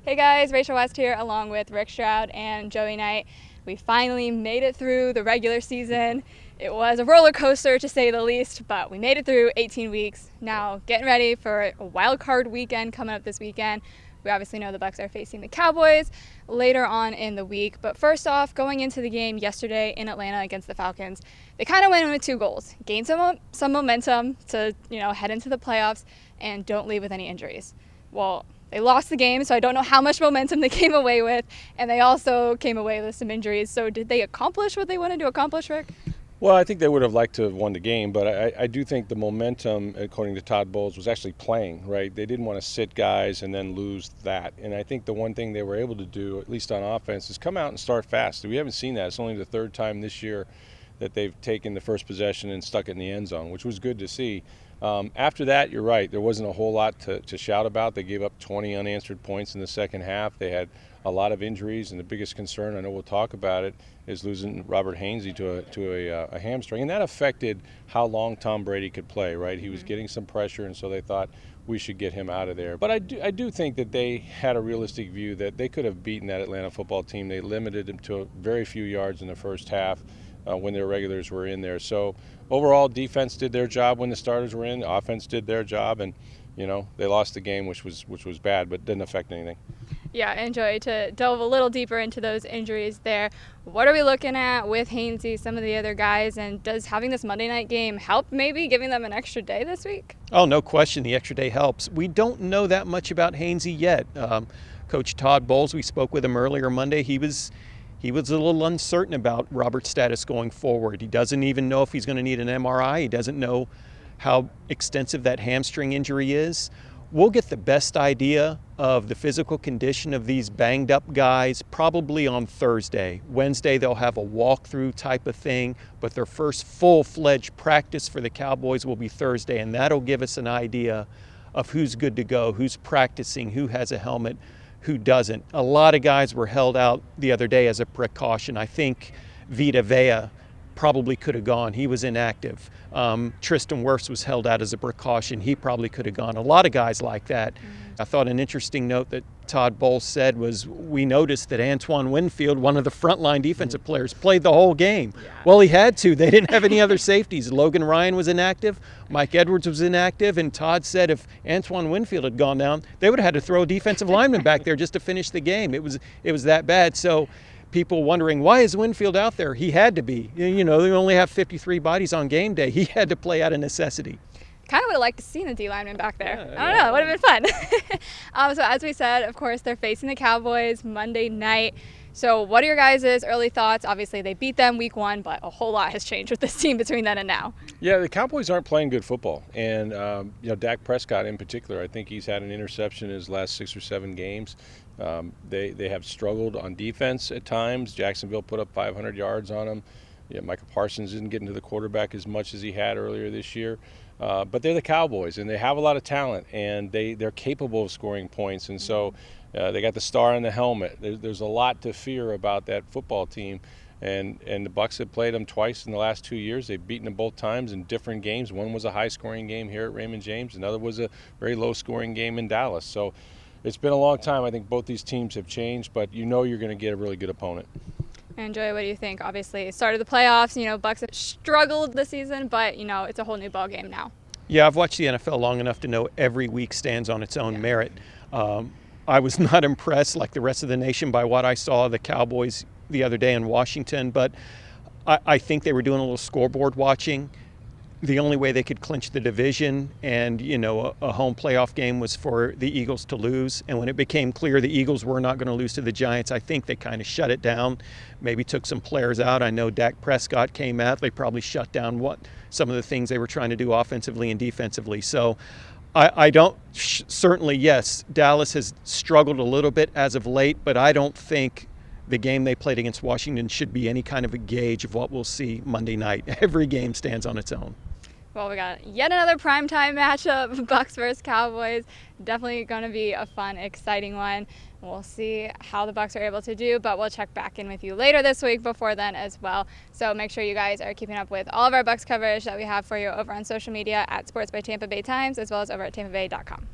Hey guys, Rachel West here along with Rick Stroud and Joey Knight. We finally made it through the regular season. It was a roller coaster to say the least, but we made it through 18 weeks. Now getting ready for a wild card weekend coming up this weekend. We obviously know the Bucs are facing the Cowboys later on in the week. But first off, going into the game yesterday in Atlanta against the Falcons, they kind of went in with two goals. Gain some momentum to, head into the playoffs and don't leave with any injuries. Well, they lost the game, so I don't know how much momentum they came away with, and they also came away with some injuries. So did they accomplish what they wanted to accomplish, Rick? Well, I think they would have liked to have won the game, but I do think the momentum, according to Todd Bowles, was actually playing, right? They didn't want to sit guys and then lose that. And I think the one thing they were able to do, at least on offense, is come out and start fast. We haven't seen that. It's only the third time this year that they've taken the first possession and stuck it in the end zone, which was good to see. After that, you're right. There wasn't a whole lot to shout about. They gave up 20 unanswered points in the second half. They had a lot of injuries, and the biggest concern, I know we'll talk about it, is losing Robert Hainsey to a hamstring, and that affected how long Tom Brady could play. Right, he was getting some pressure, and so they thought we should get him out of there. But I do think that they had a realistic view that they could have beaten that Atlanta football team. They limited them to a very few yards in the first half. When their regulars were in there. So overall, defense did their job when the starters were in. Offense did their job, and they lost the game, which was bad, but didn't affect anything. Yeah, and Joey, to delve a little deeper into those injuries there, what are we looking at with Hainsey, some of the other guys, and does having this Monday night game help maybe giving them an extra day this week? Oh, no question, the extra day helps. We don't know that much about Hainsey yet. Coach Todd Bowles, we spoke with him earlier Monday, he was a little uncertain about Robert's status going forward. He doesn't even know if he's going to need an MRI. He doesn't know how extensive that hamstring injury is. We'll get the best idea of the physical condition of these banged up guys probably on Thursday. Wednesday they'll have a walkthrough type of thing, but their first full-fledged practice for the Cowboys will be Thursday, and that'll give us an idea of who's good to go, who's practicing, who has a helmet, who doesn't. A lot of guys were held out the other day as a precaution. I think Vita Vea probably could have gone. He was inactive. Tristan Wirfs was held out as a precaution. He probably could have gone. A lot of guys like that. I thought an interesting note that Todd Bowles said was, we noticed that Antoine Winfield, one of the frontline defensive players, played the whole game. Yeah. Well, he had to. They didn't have any other safeties. Logan Ryan was inactive. Mike Edwards was inactive. And Todd said if Antoine Winfield had gone down, they would have had to throw a defensive lineman back there just to finish the game. It was that bad. So people wondering, why is Winfield out there? He had to be. They only have 53 bodies on game day. He had to play out of necessity. Kind of would have liked to see the D lineman back there. I don't know. It would have been fun. So as we said, of course, they're facing the Cowboys Monday night. So what are your guys' early thoughts? Obviously, they beat them week one, but a whole lot has changed with this team between then and now. Yeah, the Cowboys aren't playing good football. And, Dak Prescott in particular, I think he's had an interception in his last 6 or 7 games. They have struggled on defense at times. Jacksonville put up 500 yards on them. Yeah, Michael Parsons didn't get into the quarterback as much as he had earlier this year. But they're the Cowboys, and they have a lot of talent, and they're capable of scoring points. And so they got the star in the helmet. There's a lot to fear about that football team. And the Bucs have played them twice in the last 2 years. They've beaten them both times in different games. One was a high-scoring game here at Raymond James. Another was a very low-scoring game in Dallas. So it's been a long time. I think both these teams have changed, but you're going to get a really good opponent. And Joey, what do you think? Obviously, started the playoffs. Bucs have struggled this season, but it's a whole new ball game now. Yeah, I've watched the NFL long enough to know every week stands on its own merit. I was not impressed, like the rest of the nation, by what I saw of the Cowboys the other day in Washington, but I think they were doing a little scoreboard watching. The only way they could clinch the division and, a home playoff game was for the Eagles to lose. And when it became clear the Eagles were not going to lose to the Giants, I think they kind of shut it down, maybe took some players out. I know Dak Prescott came out. They probably shut down some of the things they were trying to do offensively and defensively. So I don't certainly, yes, Dallas has struggled a little bit as of late, but I don't think the game they played against Washington should be any kind of a gauge of what we'll see Monday night. Every game stands on its own. Well, we got yet another primetime matchup, Bucs versus Cowboys. Definitely going to be a fun, exciting one. We'll see how the Bucs are able to do, but we'll check back in with you later this week before then as well. So make sure you guys are keeping up with all of our Bucs coverage that we have for you over on social media at Sports by Tampa Bay Times, as well as over at tampabay.com.